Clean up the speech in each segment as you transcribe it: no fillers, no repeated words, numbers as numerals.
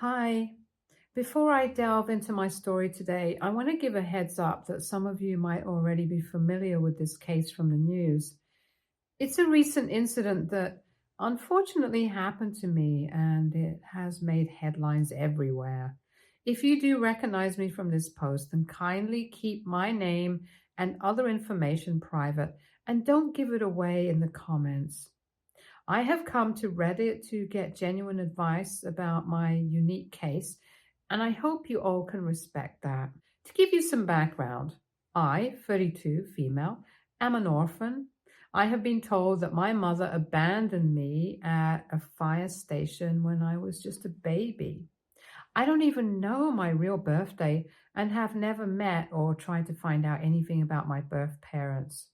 Hi. Before I delve into my story today, I want to give a heads up that some of you might already be familiar with this case from the news. It's a recent incident that unfortunately happened to me, and it has made headlines everywhere. If you do recognize me from this post, then kindly keep my name and other information private and don't give it away in the comments. I have come to Reddit to get genuine advice about my unique case, and I hope you all can respect that. To give you some background, I, 32, female, am an orphan. I have been told that my mother abandoned me at a fire station when I was just a baby. I don't even know my real birthday and have never met or tried to find out anything about my birth parents.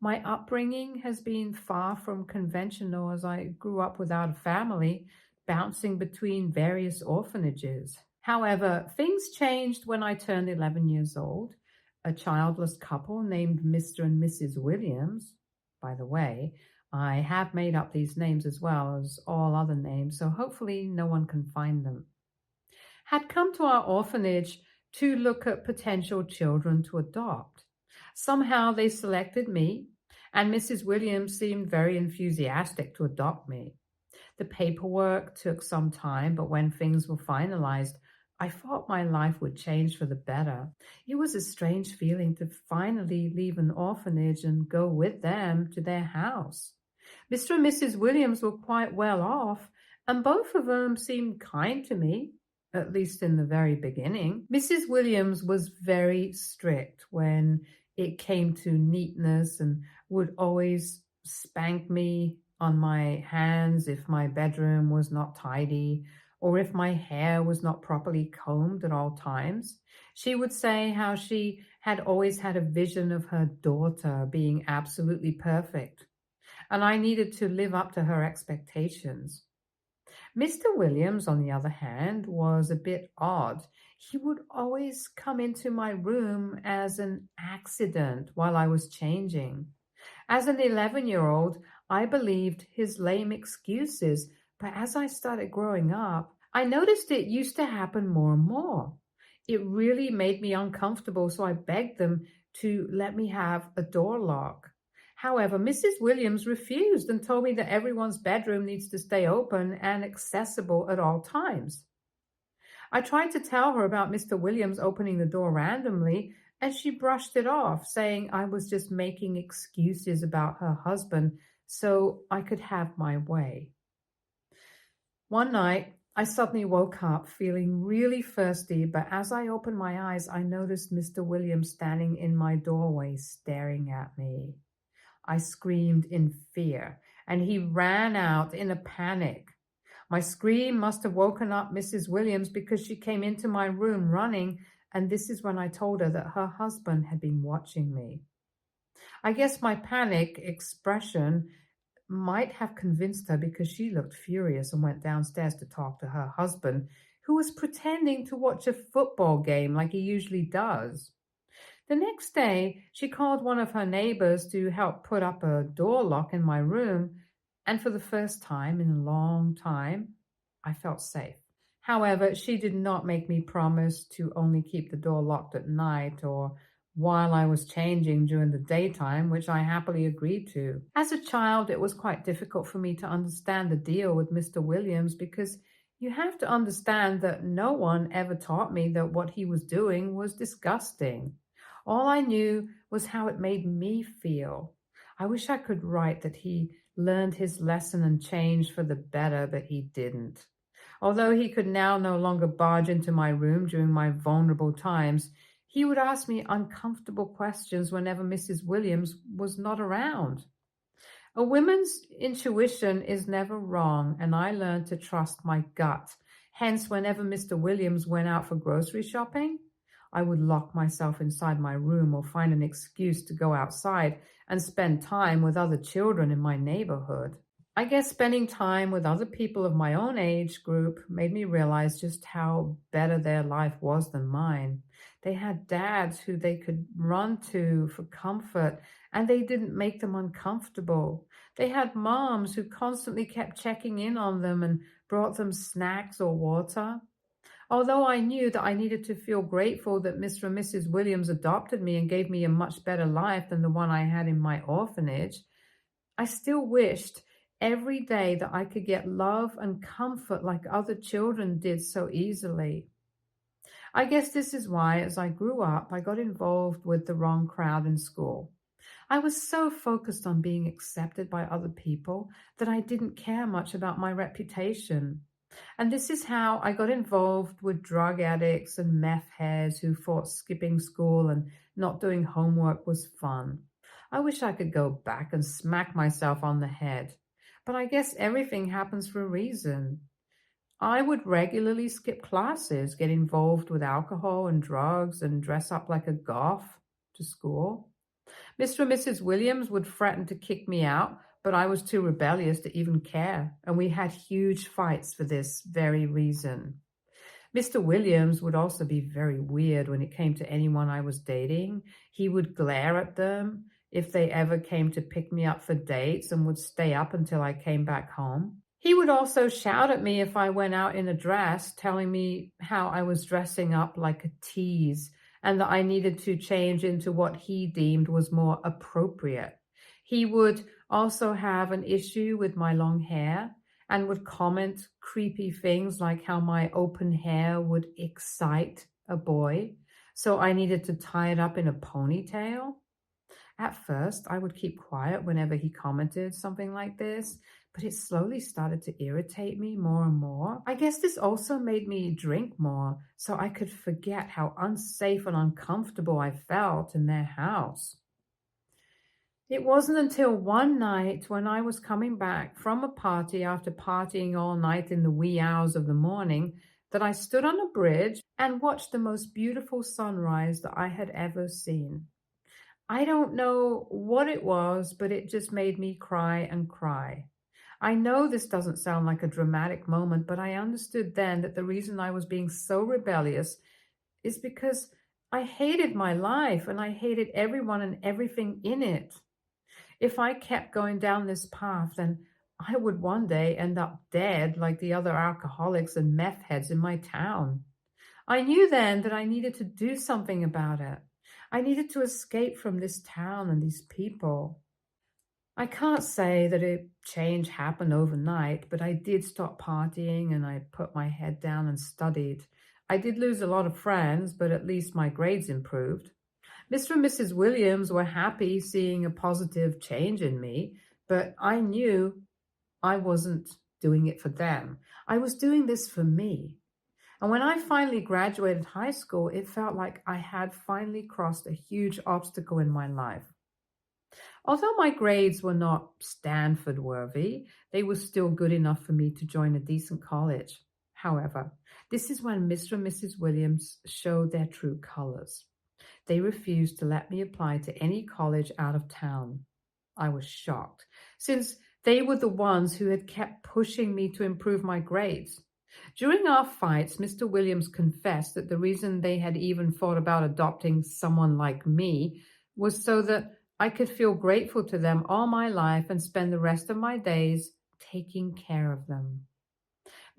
My upbringing has been far from conventional as I grew up without a family, bouncing between various orphanages. However, things changed when I turned 11 years old. A childless couple named Mr. and Mrs. Williams, by the way, I have made up these names as well as all other names, so hopefully no one can find them, had come to our orphanage to look at potential children to adopt. Somehow they selected me, and Mrs. Williams seemed very enthusiastic to adopt me. The paperwork took some time, but when things were finalized, I thought my life would change for the better. It was a strange feeling to finally leave an orphanage and go with them to their house. Mr. and Mrs. Williams were quite well off, and both of them seemed kind to me, at least in the very beginning. Mrs. Williams was very strict when it came to neatness and would always spank me on my hands if my bedroom was not tidy or if my hair was not properly combed at all times. She would say how she had always had a vision of her daughter being absolutely perfect, and I needed to live up to her expectations. Mr. Williams, on the other hand, was a bit odd. He would always come into my room as an accident while I was changing. As an 11-year-old, I believed his lame excuses, but as I started growing up, I noticed it used to happen more and more. It really made me uncomfortable, so I begged them to let me have a door lock. However, Mrs. Williams refused and told me that everyone's bedroom needs to stay open and accessible at all times. I tried to tell her about Mr. Williams opening the door randomly, and she brushed it off, saying I was just making excuses about her husband so I could have my way. One night, I suddenly woke up feeling really thirsty, but as I opened my eyes, I noticed Mr. Williams standing in my doorway staring at me. I screamed in fear, and he ran out in a panic. My scream must have woken up Mrs. Williams because she came into my room running, and this is when I told her that her husband had been watching me. I guess my panic expression might have convinced her because she looked furious and went downstairs to talk to her husband, who was pretending to watch a football game like he usually does. The next day, she called one of her neighbors to help put up a door lock in my room, and for the first time in a long time, I felt safe. However, she did not make me promise to only keep the door locked at night or while I was changing during the daytime, which I happily agreed to. As a child, it was quite difficult for me to understand the deal with Mr. Williams because you have to understand that no one ever taught me that what he was doing was disgusting. All I knew was how it made me feel. I wish I could write that he learned his lesson and changed for the better, but he didn't. Although he could now no longer barge into my room during my vulnerable times, he would ask me uncomfortable questions whenever Mrs. Williams was not around. A woman's intuition is never wrong, and I learned to trust my gut. Hence, whenever Mr. Williams went out for grocery shopping, I would lock myself inside my room or find an excuse to go outside and spend time with other children in my neighborhood. I guess spending time with other people of my own age group made me realize just how better their life was than mine. They had dads who they could run to for comfort, and they didn't make them uncomfortable. They had moms who constantly kept checking in on them and brought them snacks or water. Although I knew that I needed to feel grateful that Mr. and Mrs. Williams adopted me and gave me a much better life than the one I had in my orphanage, I still wished every day that I could get love and comfort like other children did so easily. I guess this is why, as I grew up, I got involved with the wrong crowd in school. I was so focused on being accepted by other people that I didn't care much about my reputation. And this is how I got involved with drug addicts and meth heads who thought skipping school and not doing homework was fun. I wish I could go back and smack myself on the head. But I guess everything happens for a reason. I would regularly skip classes, get involved with alcohol and drugs, and dress up like a goth to school. Mr. and Mrs. Williams would threaten to kick me out, but I was too rebellious to even care, and we had huge fights for this very reason. Mr. Williams would also be very weird when it came to anyone I was dating. He would glare at them if they ever came to pick me up for dates and would stay up until I came back home. He would also shout at me if I went out in a dress, telling me how I was dressing up like a tease and that I needed to change into what he deemed was more appropriate. He would also have an issue with my long hair and would comment creepy things like how my open hair would excite a boy, so I needed to tie it up in a ponytail. At first, I would keep quiet whenever he commented something like this, but it slowly started to irritate me more and more. I guess this also made me drink more so I could forget how unsafe and uncomfortable I felt in their house. It wasn't until one night when I was coming back from a party after partying all night in the wee hours of the morning that I stood on a bridge and watched the most beautiful sunrise that I had ever seen. I don't know what it was, but it just made me cry and cry. I know this doesn't sound like a dramatic moment, but I understood then that the reason I was being so rebellious is because I hated my life and I hated everyone and everything in it. If I kept going down this path, then I would one day end up dead like the other alcoholics and meth heads in my town. I knew then that I needed to do something about it. I needed to escape from this town and these people. I can't say that a change happened overnight, but I did stop partying and I put my head down and studied. I did lose a lot of friends, but at least my grades improved. Mr. and Mrs. Williams were happy seeing a positive change in me, but I knew I wasn't doing it for them. I was doing this for me. And when I finally graduated high school, it felt like I had finally crossed a huge obstacle in my life. Although my grades were not Stanford worthy, they were still good enough for me to join a decent college. However, this is when Mr. and Mrs. Williams showed their true colors. They refused to let me apply to any college out of town. I was shocked, since they were the ones who had kept pushing me to improve my grades. During our fights, Mr. Williams confessed that the reason they had even thought about adopting someone like me was so that I could feel grateful to them all my life and spend the rest of my days taking care of them.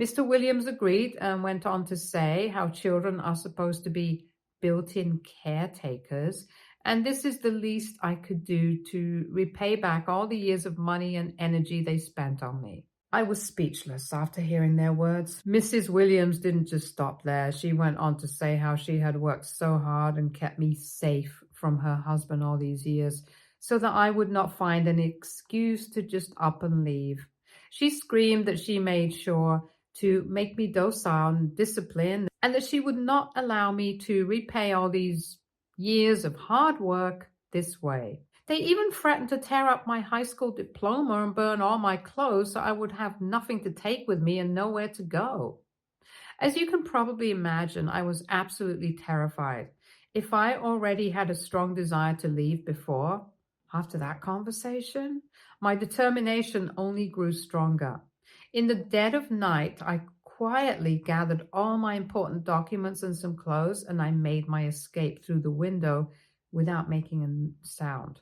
Mr. Williams agreed and went on to say how children are supposed to be built-in caretakers, and this is the least I could do to repay back all the years of money and energy they spent on me. I was speechless after hearing their words. Mrs. Williams didn't just stop there. She went on to say how she had worked so hard and kept me safe from her husband all these years so that I would not find an excuse to just up and leave. She screamed that she made sure to make me docile and disciplined, and that she would not allow me to repay all these years of hard work this way. They even threatened to tear up my high school diploma and burn all my clothes so I would have nothing to take with me and nowhere to go. As you can probably imagine, I was absolutely terrified. If I already had a strong desire to leave before, after that conversation, my determination only grew stronger. In the dead of night, I quietly gathered all my important documents and some clothes, and I made my escape through the window without making a sound.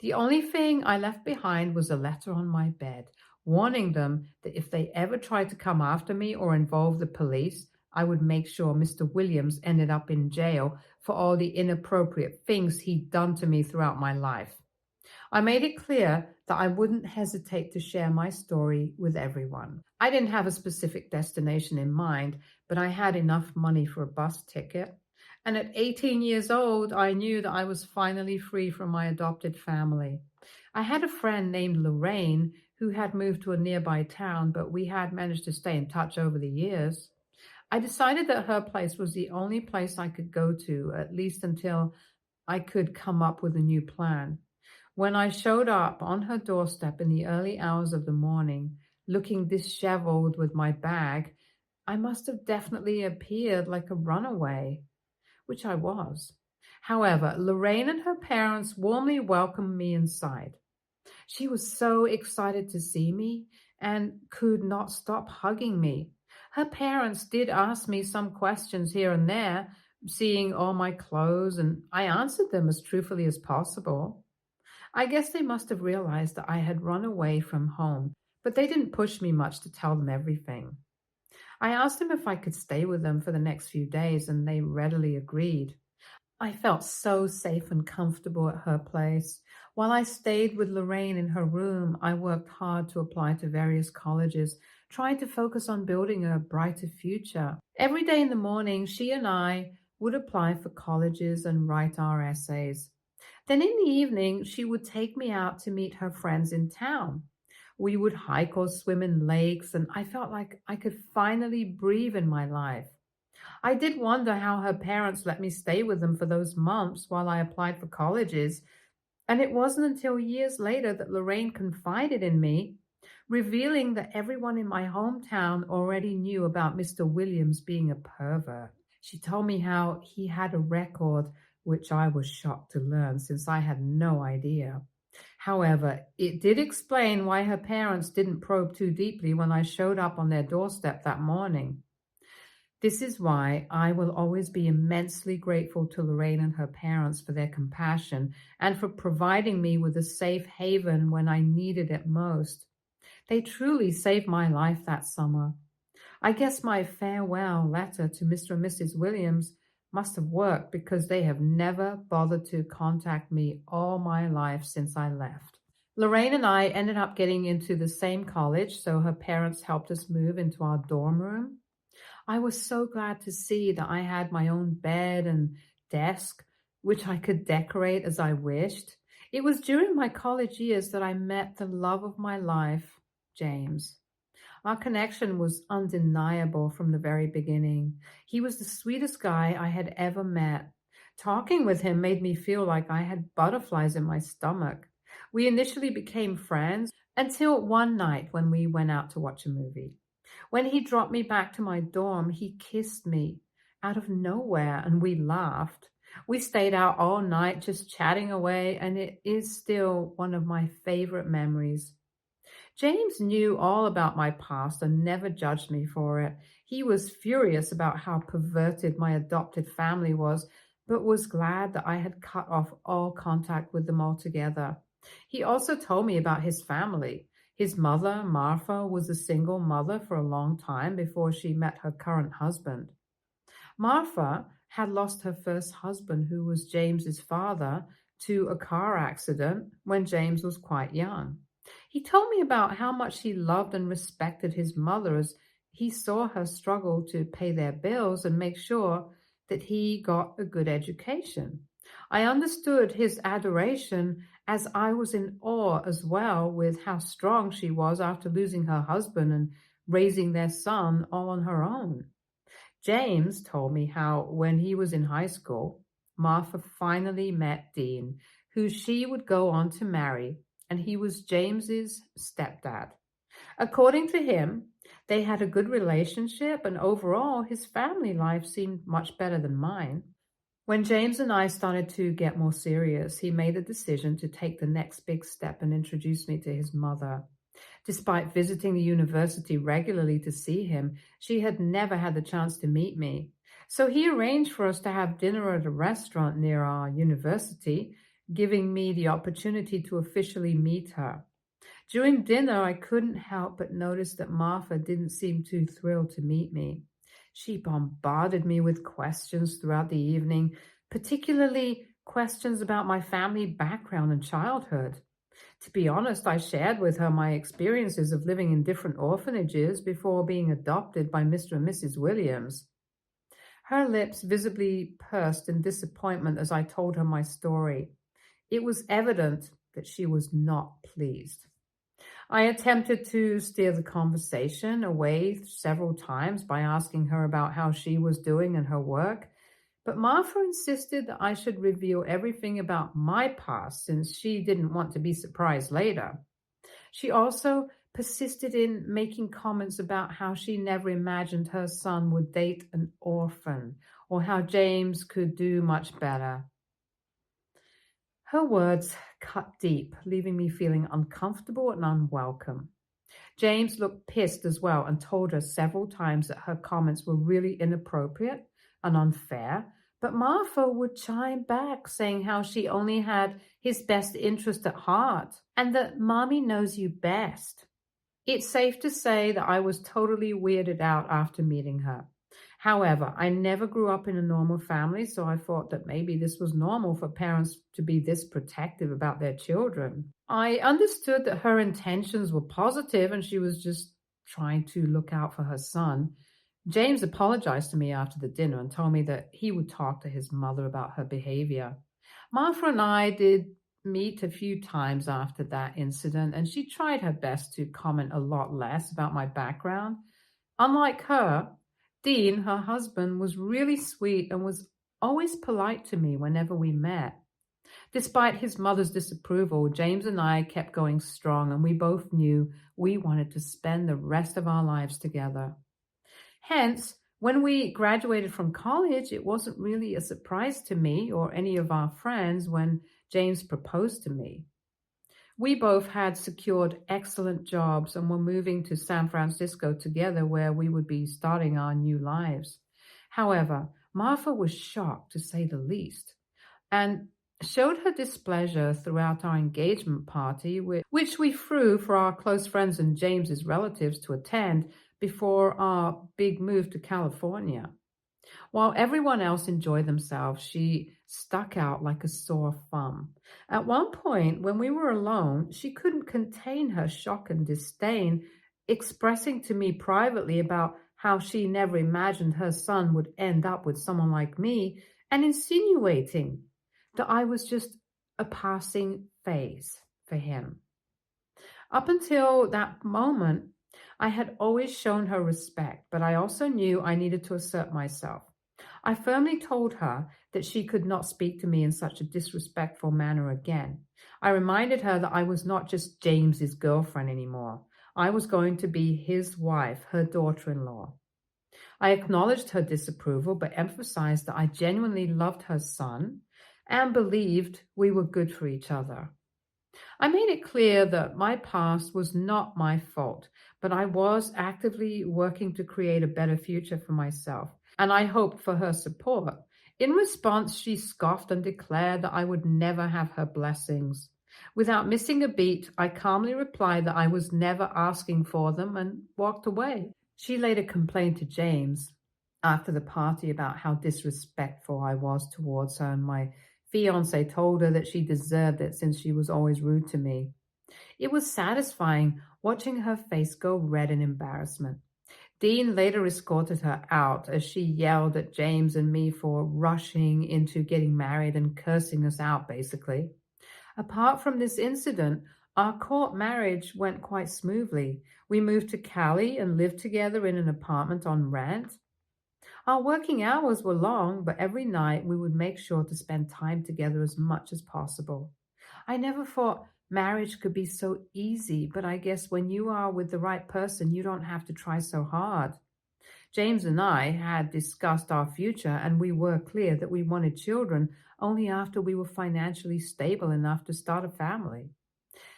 The only thing I left behind was a letter on my bed, warning them that if they ever tried to come after me or involve the police, I would make sure Mr. Williams ended up in jail for all the inappropriate things he'd done to me throughout my life. I made it clear that I wouldn't hesitate to share my story with everyone. I didn't have a specific destination in mind, but I had enough money for a bus ticket. And at 18 years old, I knew that I was finally free from my adopted family. I had a friend named Lorraine who had moved to a nearby town, but we had managed to stay in touch over the years. I decided that her place was the only place I could go to, at least until I could come up with a new plan. When I showed up on her doorstep in the early hours of the morning, looking disheveled with my bag, I must have definitely appeared like a runaway, which I was. However, Lorraine and her parents warmly welcomed me inside. She was so excited to see me and could not stop hugging me. Her parents did ask me some questions here and there, seeing all my clothes, and I answered them as truthfully as possible. I guess they must have realized that I had run away from home, but they didn't push me much to tell them everything. I asked them if I could stay with them for the next few days, and they readily agreed. I felt so safe and comfortable at her place. While I stayed with Lorraine in her room, I worked hard to apply to various colleges, trying to focus on building a brighter future. Every day in the morning, she and I would apply for colleges and write our essays. Then in the evening, she would take me out to meet her friends in town. We would hike or swim in lakes, and I felt like I could finally breathe in my life. I did wonder how her parents let me stay with them for those months while I applied for colleges, and it wasn't until years later that Lorraine confided in me, revealing that everyone in my hometown already knew about Mr. Williams being a pervert. She told me how he had a record, which I was shocked to learn since I had no idea. However, it did explain why her parents didn't probe too deeply when I showed up on their doorstep that morning. This is why I will always be immensely grateful to Lorraine and her parents for their compassion and for providing me with a safe haven when I needed it most. They truly saved my life that summer. I guess my farewell letter to Mr. and Mrs. Williams must have worked because they have never bothered to contact me all my life since I left. Lorraine and I ended up getting into the same college, so her parents helped us move into our dorm room. I was so glad to see that I had my own bed and desk, which I could decorate as I wished. It was during my college years that I met the love of my life, James. Our connection was undeniable from the very beginning. He was the sweetest guy I had ever met. Talking with him made me feel like I had butterflies in my stomach. We initially became friends until one night when we went out to watch a movie. When he dropped me back to my dorm, he kissed me out of nowhere and we laughed. We stayed out all night just chatting away, and it is still one of my favorite memories. James knew all about my past and never judged me for it. He was furious about how perverted my adopted family was, but was glad that I had cut off all contact with them altogether. He also told me about his family. His mother, Martha, was a single mother for a long time before she met her current husband. Martha had lost her first husband, who was James's father, to a car accident when James was quite young. He told me about how much he loved and respected his mother as he saw her struggle to pay their bills and make sure that he got a good education. I understood his adoration as I was in awe as well with how strong she was after losing her husband and raising their son all on her own. James told me how when he was in high school, Martha finally met Dean, who she would go on to marry, and he was James's stepdad. According to him, they had a good relationship, and overall, his family life seemed much better than mine. When James and I started to get more serious, he made the decision to take the next big step and introduce me to his mother. Despite visiting the university regularly to see him, she had never had the chance to meet me. So he arranged for us to have dinner at a restaurant near our university, giving me the opportunity to officially meet her. During dinner, I couldn't help but notice that Martha didn't seem too thrilled to meet me. She bombarded me with questions throughout the evening, particularly questions about my family background and childhood. To be honest, I shared with her my experiences of living in different orphanages before being adopted by Mr. and Mrs. Williams. Her lips visibly pursed in disappointment as I told her my story. It was evident that she was not pleased. I attempted to steer the conversation away several times by asking her about how she was doing in her work, but Martha insisted that I should reveal everything about my past since she didn't want to be surprised later. She also persisted in making comments about how she never imagined her son would date an orphan or how James could do much better. Her words cut deep, leaving me feeling uncomfortable and unwelcome. James looked pissed as well and told her several times that her comments were really inappropriate and unfair, but Martha would chime back saying how she only had his best interest at heart and that mommy knows you best. It's safe to say that I was totally weirded out after meeting her. However, I never grew up in a normal family, so I thought that maybe this was normal for parents to be this protective about their children. I understood that her intentions were positive and she was just trying to look out for her son. James apologized to me after the dinner and told me that he would talk to his mother about her behavior. Martha and I did meet a few times after that incident, and she tried her best to comment a lot less about my background. Unlike her, Dean, her husband, was really sweet and was always polite to me whenever we met. Despite his mother's disapproval, James and I kept going strong, and we both knew we wanted to spend the rest of our lives together. Hence, when we graduated from college, it wasn't really a surprise to me or any of our friends when James proposed to me. We both had secured excellent jobs and were moving to San Francisco together where we would be starting our new lives. However, Martha was shocked to say the least and showed her displeasure throughout our engagement party, which we threw for our close friends and James's relatives to attend before our big move to California. While everyone else enjoyed themselves, she stuck out like a sore thumb. At one point, when we were alone, she couldn't contain her shock and disdain, expressing to me privately about how she never imagined her son would end up with someone like me, and insinuating that I was just a passing phase for him. Up until that moment, I had always shown her respect, but I also knew I needed to assert myself. I firmly told her that she could not speak to me in such a disrespectful manner again. I reminded her that I was not just James's girlfriend anymore. I was going to be his wife, her daughter-in-law. I acknowledged her disapproval, but emphasized that I genuinely loved her son and believed we were good for each other. I made it clear that my past was not my fault, but I was actively working to create a better future for myself, and I hoped for her support. In response, she scoffed and declared that I would never have her blessings. Without missing a beat, I calmly replied that I was never asking for them and walked away. She later complained to James after the party about how disrespectful I was towards her, and my fiance told her that she deserved it since she was always rude to me. It was satisfying watching her face go red in embarrassment. Dean later escorted her out as she yelled at James and me for rushing into getting married and cursing us out, basically. Apart from this incident, our court marriage went quite smoothly. We moved to Cali and lived together in an apartment on rent. Our working hours were long, but every night we would make sure to spend time together as much as possible. I never thought marriage could be so easy, but I guess when you are with the right person, you don't have to try so hard. James and I had discussed our future, and we were clear that we wanted children only after we were financially stable enough to start a family.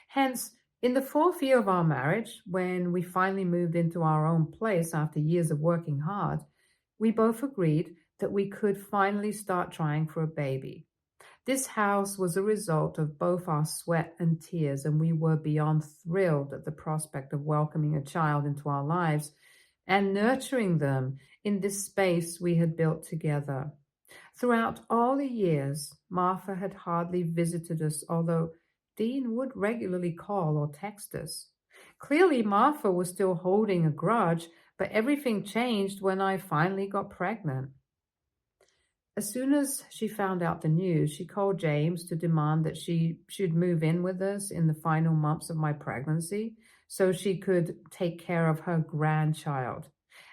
Hence, in the fourth year of our marriage, when we finally moved into our own place after years of working hard, we both agreed that we could finally start trying for a baby. This house was a result of both our sweat and tears, and we were beyond thrilled at the prospect of welcoming a child into our lives and nurturing them in this space we had built together. Throughout all the years, Martha had hardly visited us, although Dean would regularly call or text us. Clearly, Martha was still holding a grudge, but everything changed when I finally got pregnant. As soon as she found out the news, she called James to demand that she should move in with us in the final months of my pregnancy so she could take care of her grandchild,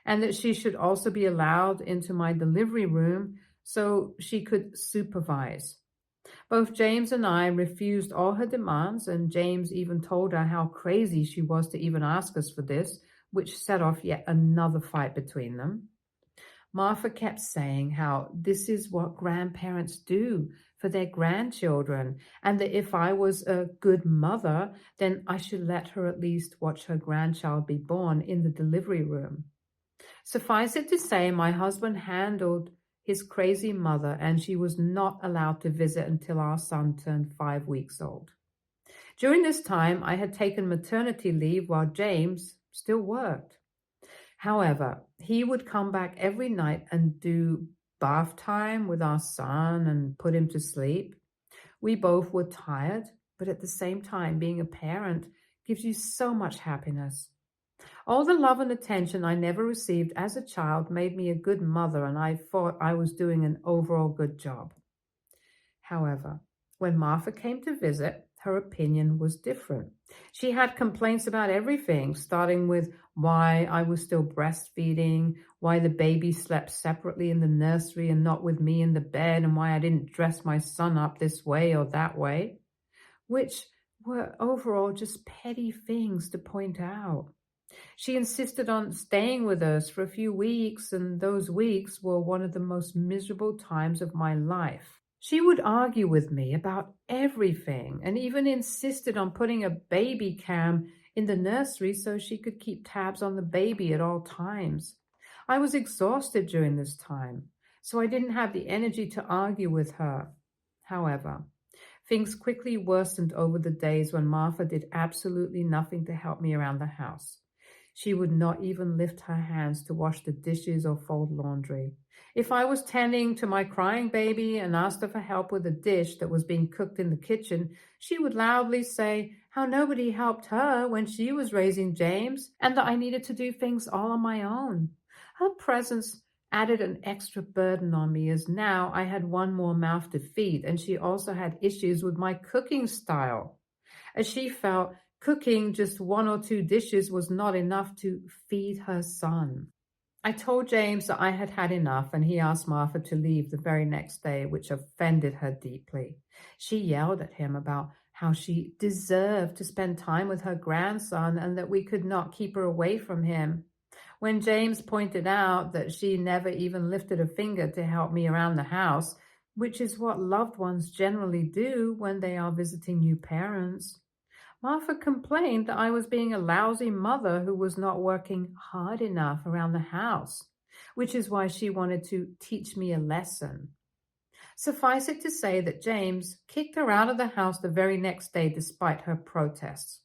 and that she should also be allowed into my delivery room so she could supervise. Both James and I refused all her demands, and James even told her how crazy she was to even ask us for this, which set off yet another fight between them. Martha kept saying how this is what grandparents do for their grandchildren, and that if I was a good mother, then I should let her at least watch her grandchild be born in the delivery room. Suffice it to say, my husband handled his crazy mother, and she was not allowed to visit until our son turned 5 weeks old. During this time, I had taken maternity leave while James still worked. However, he would come back every night and do bath time with our son and put him to sleep. We both were tired, but at the same time, being a parent gives you so much happiness. All the love and attention I never received as a child made me a good mother, and I thought I was doing an overall good job. However, when Martha came to visit, her opinion was different. She had complaints about everything, starting with why I was still breastfeeding, why the baby slept separately in the nursery and not with me in the bed, and why I didn't dress my son up this way or that way, which were overall just petty things to point out. She insisted on staying with us for a few weeks, and those weeks were one of the most miserable times of my life. She would argue with me about everything and even insisted on putting a baby cam in the nursery so she could keep tabs on the baby at all times. I was exhausted during this time, so I didn't have the energy to argue with her. However, things quickly worsened over the days when Martha did absolutely nothing to help me around the house. She would not even lift her hands to wash the dishes or fold laundry. If I was tending to my crying baby and asked her for help with a dish that was being cooked in the kitchen, she would loudly say how nobody helped her when she was raising James and that I needed to do things all on my own. Her presence added an extra burden on me, as now I had one more mouth to feed, and she also had issues with my cooking style, as she felt cooking just 1 or 2 dishes was not enough to feed her son. I told James that I had had enough, and he asked Martha to leave the very next day, which offended her deeply. She yelled at him about how she deserved to spend time with her grandson and that we could not keep her away from him. When James pointed out that she never even lifted a finger to help me around the house, which is what loved ones generally do when they are visiting new parents, Martha complained that I was being a lousy mother who was not working hard enough around the house, which is why she wanted to teach me a lesson. Suffice it to say that James kicked her out of the house the very next day despite her protests.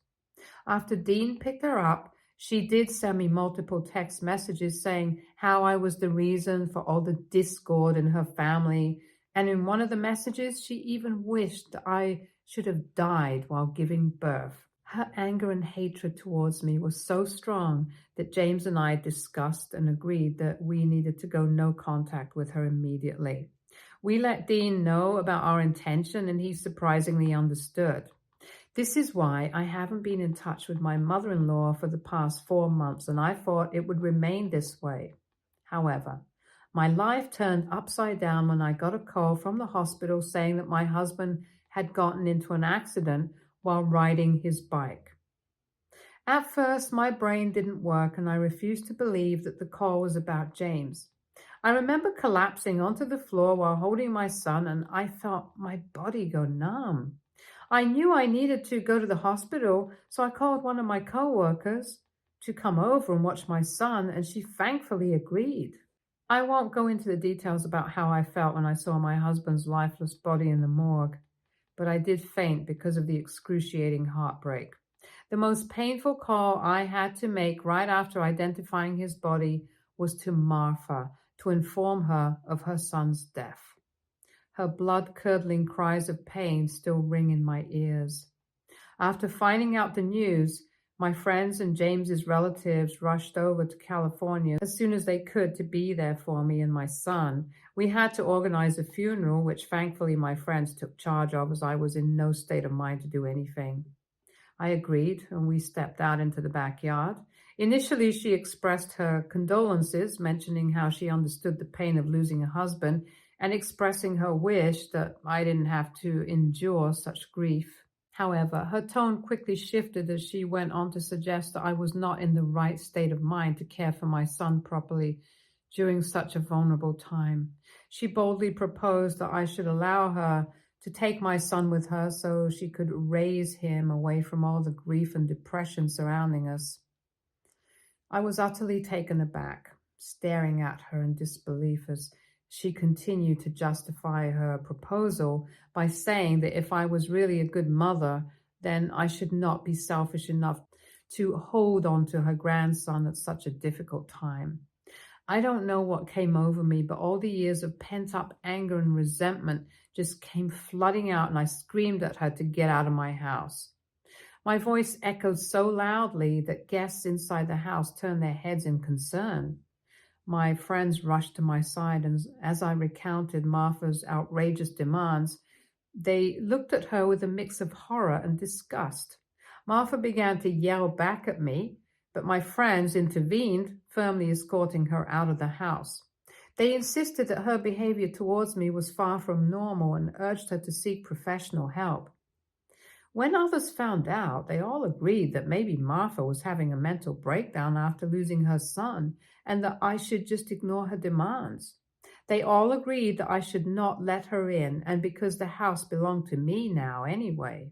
After Dean picked her up, she did send me multiple text messages saying how I was the reason for all the discord in her family, and in one of the messages she even wished that I should have died while giving birth. Her anger and hatred towards me was so strong that James and I discussed and agreed that we needed to go no contact with her immediately. We let Dean know about our intention, and he surprisingly understood. This is why I haven't been in touch with my mother-in-law for the past 4 months, and I thought it would remain this way. However, my life turned upside down when I got a call from the hospital saying that my husband had gotten into an accident while riding his bike. At first, my brain didn't work, and I refused to believe that the call was about James. I remember collapsing onto the floor while holding my son, and I felt my body go numb. I knew I needed to go to the hospital, so I called one of my co-workers to come over and watch my son, and she thankfully agreed. I won't go into the details about how I felt when I saw my husband's lifeless body in the morgue, but I did faint because of the excruciating heartbreak. The most painful call I had to make right after identifying his body was to Martha to inform her of her son's death. Her blood-curdling cries of pain still ring in my ears. After finding out the news, my friends and James's relatives rushed over to California as soon as they could to be there for me and my son. We had to organize a funeral, which thankfully my friends took charge of as I was in no state of mind to do anything. I agreed, and we stepped out into the backyard. Initially, she expressed her condolences, mentioning how she understood the pain of losing a husband and expressing her wish that I didn't have to endure such grief. However, her tone quickly shifted as she went on to suggest that I was not in the right state of mind to care for my son properly during such a vulnerable time. She boldly proposed that I should allow her to take my son with her so she could raise him away from all the grief and depression surrounding us. I was utterly taken aback, staring at her in disbelief as she continued to justify her proposal by saying that if I was really a good mother, then I should not be selfish enough to hold on to her grandson at such a difficult time. I don't know what came over me, but all the years of pent-up anger and resentment just came flooding out, and I screamed at her to get out of my house. My voice echoed so loudly that guests inside the house turned their heads in concern. My friends rushed to my side, and as I recounted Martha's outrageous demands, they looked at her with a mix of horror and disgust. Martha began to yell back at me, but my friends intervened, firmly escorting her out of the house. They insisted that her behavior towards me was far from normal and urged her to seek professional help. When others found out, they all agreed that maybe Martha was having a mental breakdown after losing her son and that I should just ignore her demands. They all agreed that I should not let her in, and because the house belonged to me now anyway.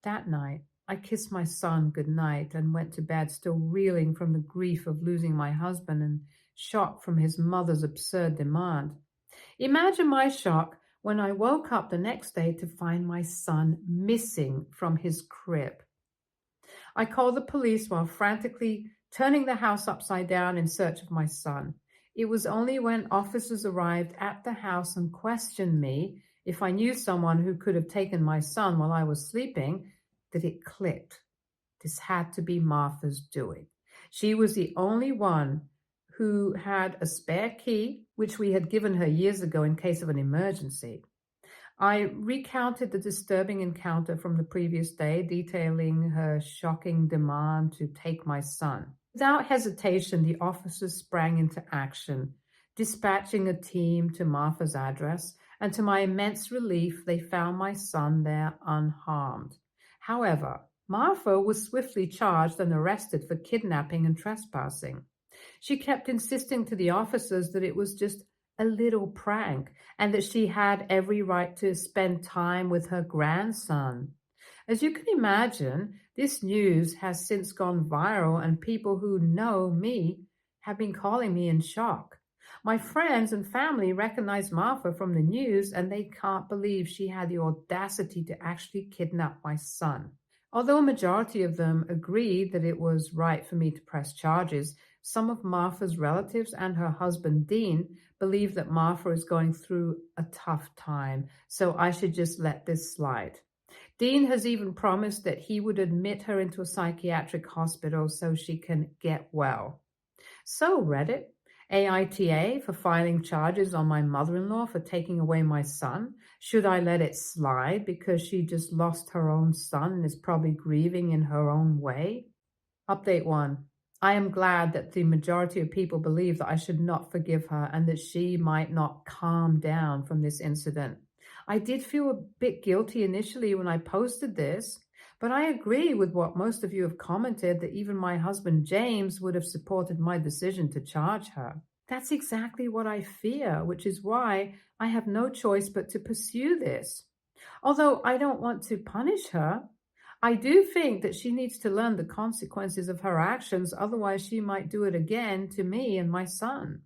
That night, I kissed my son goodnight and went to bed still reeling from the grief of losing my husband and shock from his mother's absurd demand. Imagine my shock when I woke up the next day to find my son missing from his crib. I called the police while frantically turning the house upside down in search of my son. It was only when officers arrived at the house and questioned me if I knew someone who could have taken my son while I was sleeping that it clicked. This had to be Martha's doing. She was the only one who had a spare key, which we had given her years ago in case of an emergency. I recounted the disturbing encounter from the previous day, detailing her shocking demand to take my son. Without hesitation, the officers sprang into action, dispatching a team to Martha's address, and to my immense relief, they found my son there unharmed. However, Martha was swiftly charged and arrested for kidnapping and trespassing. She kept insisting to the officers that it was just a little prank and that she had every right to spend time with her grandson. As you can imagine, this news has since gone viral, and people who know me have been calling me in shock. My friends and family recognize Martha from the news, and they can't believe she had the audacity to actually kidnap my son. Although a majority of them agreed that it was right for me to press charges, some of Martha's relatives and her husband, Dean, believe that Martha is going through a tough time, so I should just let this slide. Dean has even promised that he would admit her into a psychiatric hospital so she can get well. So, Reddit, AITA for filing charges on my mother-in-law for taking away my son. Should I let it slide because she just lost her own son and is probably grieving in her own way? Update 1. I am glad that the majority of people believe that I should not forgive her and that she might not calm down from this incident. I did feel a bit guilty initially when I posted this, but I agree with what most of you have commented, that even my husband James would have supported my decision to charge her. That's exactly what I fear, which is why I have no choice but to pursue this. Although I don't want to punish her, I do think that she needs to learn the consequences of her actions, otherwise she might do it again to me and my son.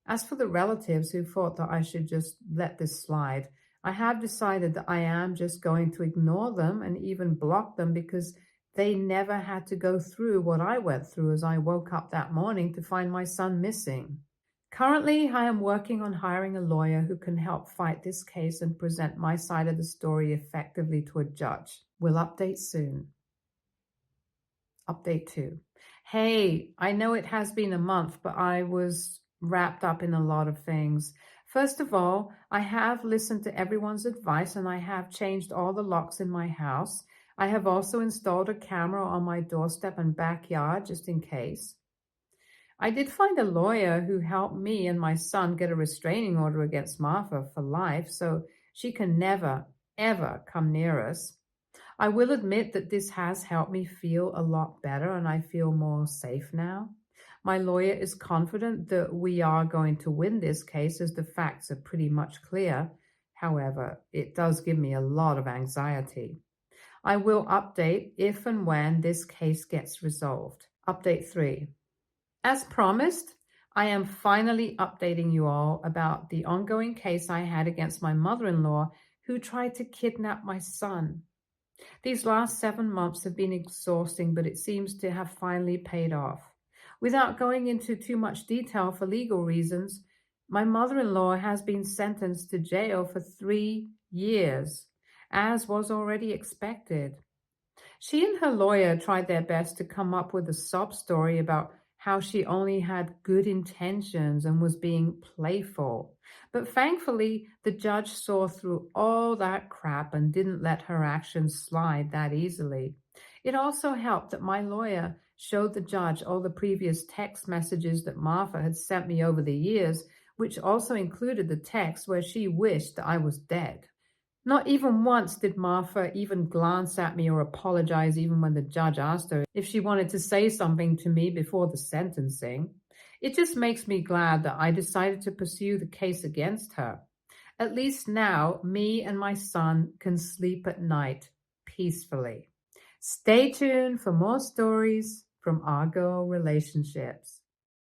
As for the relatives who thought that I should just let this slide, I have decided that I am just going to ignore them and even block them because they never had to go through what I went through as I woke up that morning to find my son missing. Currently, I am working on hiring a lawyer who can help fight this case and present my side of the story effectively to a judge. We'll update soon. Update 2. Hey, I know it has been a month, but I was wrapped up in a lot of things. First of all, I have listened to everyone's advice and I have changed all the locks in my house. I have also installed a camera on my doorstep and backyard just in case. I did find a lawyer who helped me and my son get a restraining order against Martha for life, so she can never, ever come near us. I will admit that this has helped me feel a lot better and I feel more safe now. My lawyer is confident that we are going to win this case as the facts are pretty much clear. However, it does give me a lot of anxiety. I will update if and when this case gets resolved. Update 3. As promised, I am finally updating you all about the ongoing case I had against my mother-in-law who tried to kidnap my son. These last 7 months have been exhausting, but it seems to have finally paid off. Without going into too much detail for legal reasons, my mother-in-law has been sentenced to jail for 3 years, as was already expected. She and her lawyer tried their best to come up with a sob story about how she only had good intentions and was being playful. But thankfully, the judge saw through all that crap and didn't let her actions slide that easily. It also helped that my lawyer showed the judge all the previous text messages that Martha had sent me over the years, which also included the text where she wished that I was dead. Not even once did Martha even glance at me or apologize, even when the judge asked her if she wanted to say something to me before the sentencing. It just makes me glad that I decided to pursue the case against her. At least now, me and my son can sleep at night peacefully. Stay tuned for more stories from our girl relationships.